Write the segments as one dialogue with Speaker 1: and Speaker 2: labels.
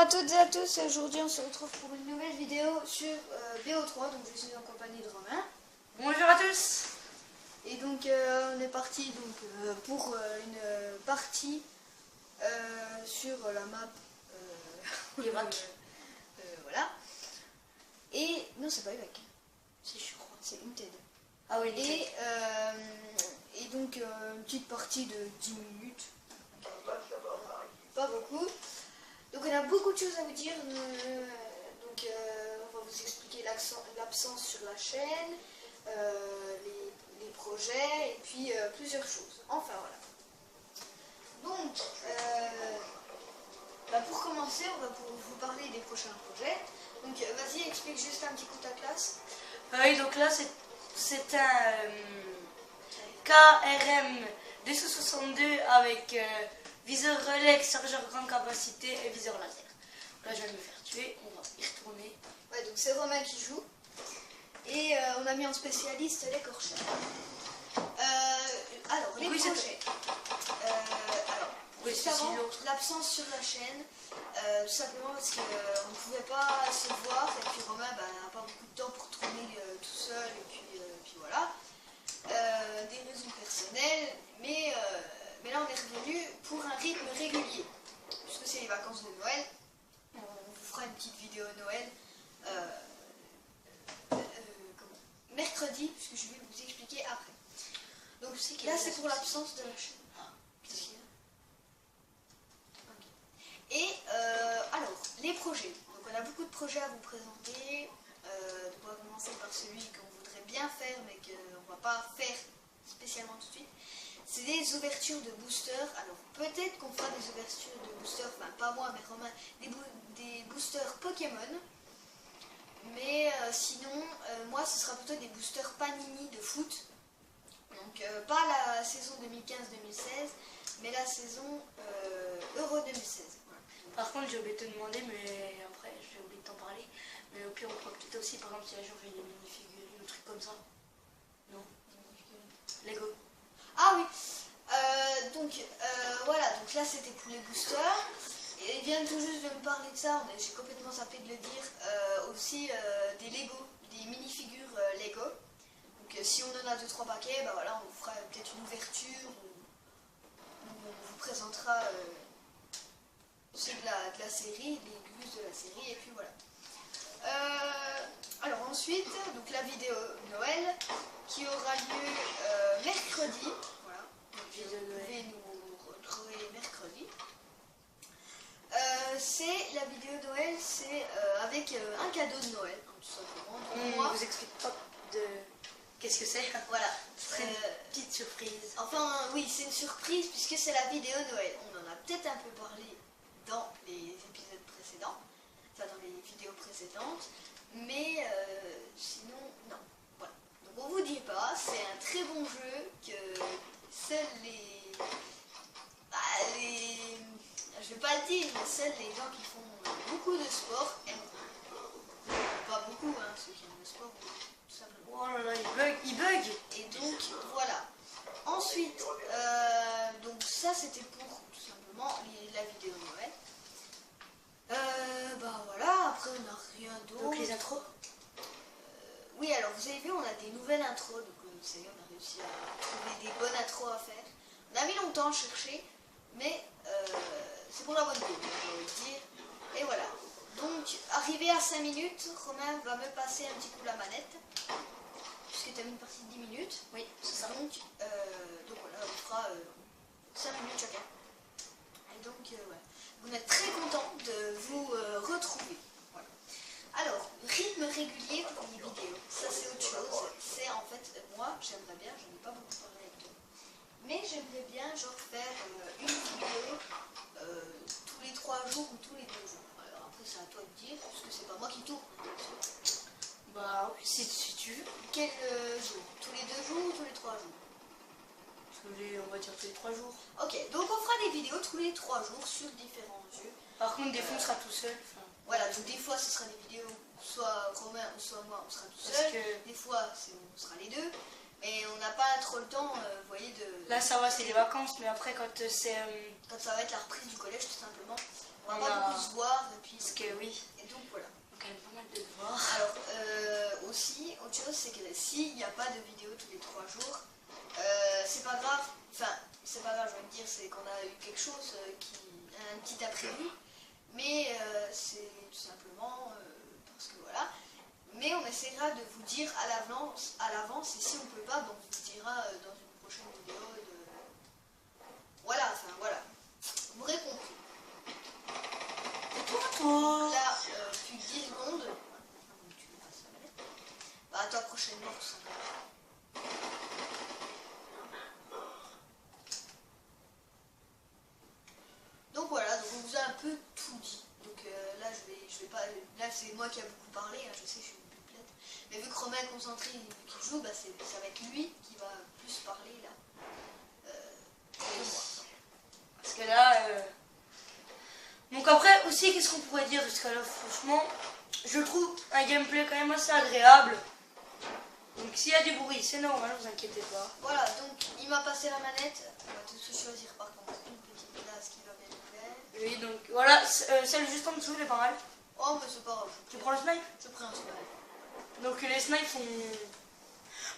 Speaker 1: à toutes et à tous, aujourd'hui on se retrouve pour une nouvelle vidéo sur BO3, donc je suis en compagnie de Romain.
Speaker 2: Bonjour à tous.
Speaker 1: Et donc on est parti donc, pour une partie sur la map
Speaker 2: Irak.
Speaker 1: voilà. Et non, c'est pas Irak,
Speaker 2: Si je crois.
Speaker 1: c'est Unted.
Speaker 2: Ah oui,
Speaker 1: Et donc une petite partie de 10 minutes, pas beaucoup. Donc on a beaucoup de choses à vous dire, donc on va vous expliquer l'absence sur la chaîne, les projets et puis plusieurs choses. Enfin voilà. Donc pour commencer, on va vous parler des prochains projets. Donc vas-y, explique juste un petit coup ta classe.
Speaker 2: Oui, donc là c'est un KRM 262 avec viseur relais, chargeur grande capacité et viseur laser. Là je vais me faire tuer, on va y retourner.
Speaker 1: Ouais, donc c'est Romain qui joue. Et on a mis en spécialiste l'écorcheur. Alors, les
Speaker 2: Oui,
Speaker 1: projets.
Speaker 2: Oui,
Speaker 1: Juste
Speaker 2: c'est
Speaker 1: avant,
Speaker 2: l'autre.
Speaker 1: l'absence sur la chaîne, tout simplement parce qu'on ne pouvait pas se voir, et puis Romain n'a pas beaucoup de temps pour tourner tout seul, et puis voilà. Des raisons personnelles, mais là on est revenu pour un rythme régulier, puisque c'est les vacances de Noël. On vous fera une petite vidéo Noël mercredi, puisque je vais vous expliquer après. Donc là c'est pour l'absence de la chaîne. Et alors, les projets. Donc on a beaucoup de projets à vous présenter. Donc on va commencer par celui qu'on voudrait bien faire, mais qu'on ne va pas faire spécialement tout de suite. C'est des ouvertures de boosters. Alors peut-être qu'on fera des ouvertures de boosters, enfin pas moi, mais Romain, des boosters Pokémon. Mais sinon, moi ce sera plutôt des boosters Panini de foot. Donc pas la saison 2015-2016, mais la saison Euro 2016.
Speaker 2: Par contre j'ai oublié de te demander, mais après j'ai oublié de t'en parler. Mais au pire on pourrait peut-être aussi, par exemple si un jour j'ai des mini-figurines ou trucs comme ça. Non. Lego.
Speaker 1: Ah oui, donc voilà, donc là c'était pour les boosters. Et il vient tout juste de me parler de ça, j'ai complètement zappé de le dire, aussi des Lego, des mini-figures Lego. Donc si on en a 2-3 paquets, bah voilà, on vous fera peut-être une ouverture où on vous présentera ceux de la série, les gus de la série, et puis voilà. Alors ensuite, donc la vidéo Noël qui aura lieu mercredi. Voilà, donc vous pouvez nous retrouver mercredi. C'est la vidéo Noël, c'est avec un cadeau de Noël, tout simplement.
Speaker 2: On
Speaker 1: Moi,
Speaker 2: vous explique pas de qu'est-ce que c'est.
Speaker 1: voilà.
Speaker 2: Ce serait une petite surprise.
Speaker 1: Enfin, oui, c'est une surprise puisque c'est la vidéo Noël. On en a peut-être un peu parlé dans les épisodes précédents, enfin dans les vidéos précédentes, mais sinon, non. Voilà. Donc on vous dit pas, c'est un très bon jeu que seuls je vais pas le dire, mais seuls les gens qui font beaucoup de sport aiment. Pas beaucoup, hein, ceux qui aiment le sport, tout simplement.
Speaker 2: Oh là là, il bug.
Speaker 1: Et donc voilà. Ensuite, donc ça c'était pour tout simplement la vidéo Noël. Voilà, après on n'a rien d'autre.
Speaker 2: Donc les intros.
Speaker 1: Oui, alors vous avez vu, on a des nouvelles intros, donc ça y est, on a réussi à trouver des bonnes intros à faire. On a mis longtemps à chercher, mais c'est pour la bonne cause, j'ai envie de dire. Et voilà. Donc, arrivé à 5 minutes, Romain va me passer un petit coup la manette. Puisque tu as mis une partie de 10 minutes.
Speaker 2: Oui, c'est ça.
Speaker 1: Donc voilà, on fera 5 minutes chacun. Et donc, voilà. On est très content de vous retrouver. Voilà. Alors, rythme régulier pour les vidéos. Ça, c'est autre chose. C'est en fait, moi, j'aimerais bien, j'en ai pas beaucoup parlé avec toi, mais j'aimerais bien, genre, faire une vidéo tous les 3 jours ou tous les 2 jours. Alors, après, c'est à toi de dire, parce que c'est pas moi qui tourne.
Speaker 2: Bah oui, si tu veux.
Speaker 1: Quel jour? Tous les 2 jours ou tous les 3 jours?
Speaker 2: On va dire tous les 3 jours.
Speaker 1: Ok, donc on fera des vidéos tous les 3 jours sur différents jeux.
Speaker 2: Par contre, des fois on sera tout seul. Enfin,
Speaker 1: voilà, donc des fois ce sera des vidéos, soit Romain ou soit moi, on sera tout
Speaker 2: parce
Speaker 1: seul.
Speaker 2: que
Speaker 1: Des fois on sera les deux. Mais on n'a pas trop le temps, vous voyez, de...
Speaker 2: là ça va, c'est les vacances, mais après quand c'est...
Speaker 1: Quand ça va être la reprise du collège, tout simplement, On va pas beaucoup se voir et puis...
Speaker 2: Parce que oui,
Speaker 1: Et donc voilà.
Speaker 2: on a quand même pas mal de devoirs.
Speaker 1: Alors aussi, autre chose, c'est que s'il n'y a pas de vidéo tous les 3 jours, c'est pas grave. Enfin, c'est pas grave, je veux dire, c'est qu'on a eu quelque chose un petit imprévu. Mais c'est tout simplement parce que voilà. Mais on essaiera de vous dire à l'avance, et si on peut pas, bon, on vous dira dans une prochaine vidéo de... Voilà, enfin voilà. Vous m'aurez compris.
Speaker 2: Toi.
Speaker 1: Là, plus 10 secondes. Tu veux pas ça, bah, à toi prochainement, tout simplement. Donc voilà, donc on vous a un peu tout dit. Donc là, je vais pas... Là, c'est moi qui a beaucoup parlé, hein, je sais, je suis une pipelette. Mais vu que Romain est concentré, qui joue, bah, ça va être lui qui va plus parler, là. Que moi.
Speaker 2: Parce que là... Donc après, aussi, qu'est-ce qu'on pourrait dire de ce cas-là? Franchement, je trouve un gameplay quand même assez agréable. Donc s'il y a du bruit, c'est normal, vous inquiétez pas.
Speaker 1: Voilà, donc il m'a passé la manette. On va tout de suite choisir par contre une petite place qui va bien nous plaire.
Speaker 2: Oui, donc voilà, celle juste en dessous, elle est pas mal.
Speaker 1: Oh, mais c'est pas grave.
Speaker 2: Tu prends le snipe?
Speaker 1: Je prends un snipe.
Speaker 2: Donc les snipes sont...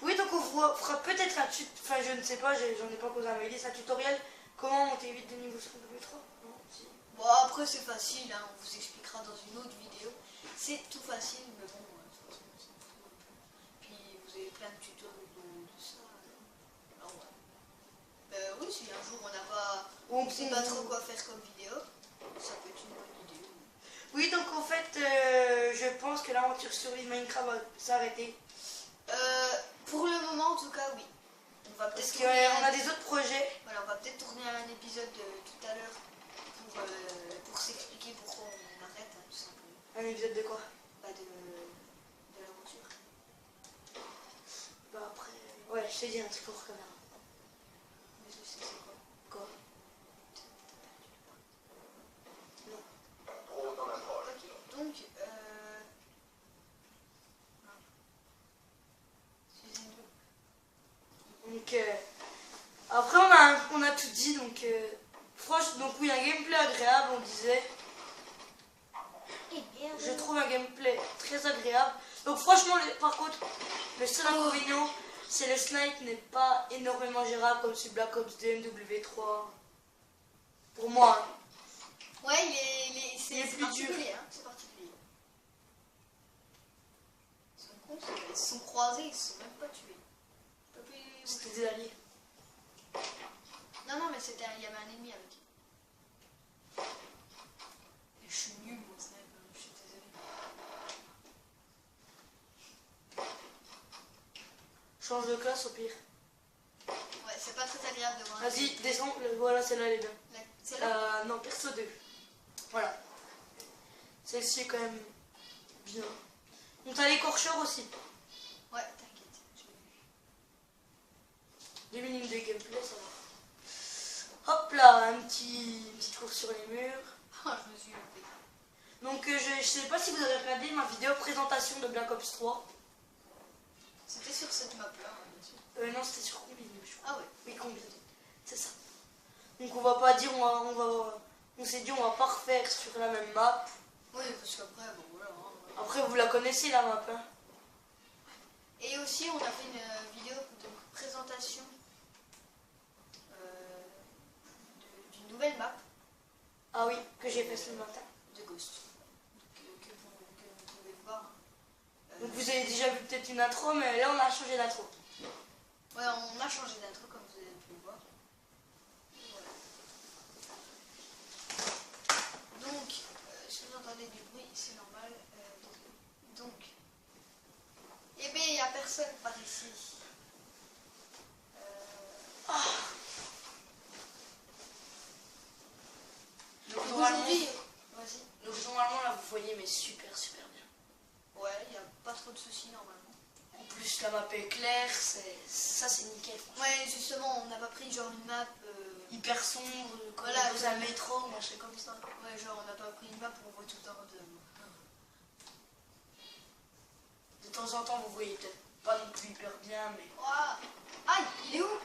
Speaker 2: Oui, donc on fera peut-être un tutoriel, enfin je ne sais pas, j'en ai pas posé un idée, c'est un tutoriel comment monter vite de niveau sur W3. Non, si.
Speaker 1: Bon, après c'est facile, hein, on vous expliquera dans une autre vidéo. C'est tout facile, mais bon, de toute façon, on s'en fout un peu. Puis vous avez plein de tutos de ça. Alors ouais. Oui, si un jour on ne sait pas trop quoi faire comme vidéo, ça peut être une bonne idée.
Speaker 2: Oui, donc en fait, je pense que l'aventure survie Minecraft va s'arrêter.
Speaker 1: Pour le moment, en tout cas, oui. On va
Speaker 2: Parce
Speaker 1: peut-être
Speaker 2: qu'on a des autres projets.
Speaker 1: Voilà, on va peut-être tourner un épisode tout à l'heure pour s'expliquer pourquoi on arrête, hein, tout simplement.
Speaker 2: Un épisode de quoi?
Speaker 1: Pas de l'aventure.
Speaker 2: Bah après... Ouais, je t'ai dit un truc hors caméra.
Speaker 1: Mais je sais c'est quoi.
Speaker 2: Quoi? Non.
Speaker 1: Ok, donc... Excusez-nous.
Speaker 2: Donc après on a tout dit, donc franchement, donc oui, un gameplay agréable, on disait.
Speaker 1: Et merde.
Speaker 2: Je trouve un gameplay très agréable. Donc franchement, par contre, le seul inconvénient, c'est le snipe n'est pas énormément gérable comme sur Black Ops 2 MW3. Pour moi. Hein.
Speaker 1: Ouais,
Speaker 2: il est plus
Speaker 1: particulier, hein, c'est particulier. Ils sont cons, ils se sont croisés, ils se sont même pas tués.
Speaker 2: C'était des alliés.
Speaker 1: Non, mais il y avait un ennemi avec. Et je suis nul, moi, sniper, je suis désolée.
Speaker 2: Change de classe au pire.
Speaker 1: Ouais, c'est pas très agréable de voir.
Speaker 2: Vas-y, descends, voilà, celle-là elle est bien.
Speaker 1: Celle-là
Speaker 2: non, perso 2. Voilà. Celle-ci est quand même bien. On t'a l'écorcheur aussi.
Speaker 1: Ouais, t'inquiète, j'ai vu.
Speaker 2: 2 minutes de gameplay, ça va. Hop là, un petit tour sur les murs.
Speaker 1: Oh, je me suis loupée.
Speaker 2: Donc je sais pas si vous avez regardé ma vidéo présentation de Black Ops 3.
Speaker 1: C'était sur cette map-là, hein, bien sûr.
Speaker 2: Non, c'était sur Combine, je crois.
Speaker 1: Ah ouais.
Speaker 2: Oui, Combine. C'est ça. Donc on va pas dire, on s'est dit on va pas refaire sur la même map.
Speaker 1: Oui, parce qu'après, bon voilà. Hein.
Speaker 2: Après vous la connaissez la map. Hein.
Speaker 1: Et aussi, on a fait une vidéo de présentation d'une nouvelle map
Speaker 2: Ah oui, que j'ai fait ce matin.
Speaker 1: de Ghost. Que vous pouvez voir.
Speaker 2: Donc vous avez déjà vu peut-être une intro, mais là on a changé d'intro.
Speaker 1: Ouais, on a changé d'intro comme vous avez pu le voir. Voilà. Donc, si vous entendez du bruit, c'est normal. Donc, eh bien, il n'y a personne par ici.
Speaker 2: Donc normalement,
Speaker 1: Vas-y.
Speaker 2: là vous voyez mais super bien.
Speaker 1: Ouais, il n'y a pas trop de soucis normalement.
Speaker 2: En plus la map est claire, ça c'est nickel.
Speaker 1: Ouais, justement, on n'a pas pris genre une map.
Speaker 2: Hyper sombre,
Speaker 1: voilà,
Speaker 2: vous un métro, machin comme ça.
Speaker 1: Ouais, genre on n'a pas pris une map où on voit tout le temps de.
Speaker 2: De temps en temps vous voyez peut-être pas non plus hyper bien, mais.
Speaker 1: Ouah. Aïe, il est où?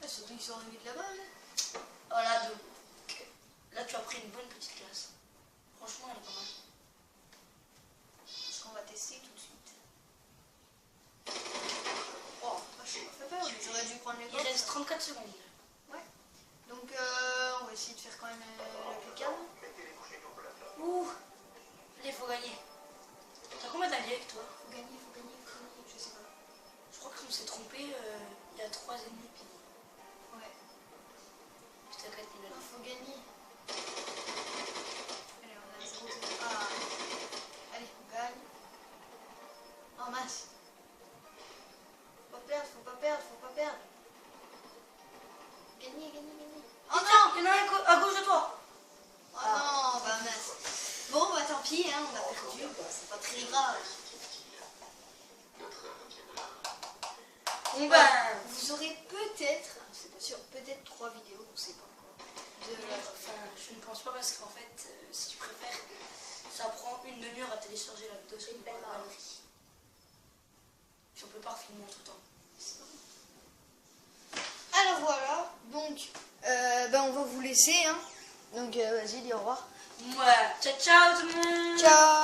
Speaker 1: Surtout qu'ils sont arrivés de là-bas. Là.
Speaker 2: Voilà, donc là tu as pris une bonne petite classe. Franchement, elle est pas mal.
Speaker 1: Ce qu'on va tester tout de suite. Oh, je suis pas fait peur, mais j'aurais dû prendre les
Speaker 2: Il
Speaker 1: bottes.
Speaker 2: reste 34 secondes.
Speaker 1: Ouais. Donc, on va essayer de faire quand même la plus calme.
Speaker 2: Ouh, il faut gagner. T'as combien d'alliés avec toi?
Speaker 1: Faut gagner, je sais pas.
Speaker 2: Je crois qu'on s'est trompé, il y a 3 ennemis. Puis...
Speaker 1: Ouais.
Speaker 2: Putain, 4 000
Speaker 1: Non,
Speaker 2: alliés.
Speaker 1: faut gagner. Allez, on a 0. Ah. Allez, on gagne. Oh mince. Faut pas perdre. Gagner. Oh non!
Speaker 2: Il y en a un à gauche de toi.
Speaker 1: Oh non, bah mince. Bon, bah tant pis, hein, on a perdu. C'est pas très grave.
Speaker 2: Bon ben,
Speaker 1: Vous aurez peut-être, c'est pas sûr, peut-être 3 vidéos, on sait pas encore.
Speaker 2: enfin, je ne pense pas parce qu'en fait, si tu préfères, ça prend une demi-heure à télécharger la vidéo sur une belle galerie. Puis on peut pas refilmer tout le temps.
Speaker 1: Alors voilà, donc on va vous laisser. Hein. Donc vas-y, dis au revoir.
Speaker 2: Ouais, ciao ciao tout le monde.
Speaker 1: Ciao.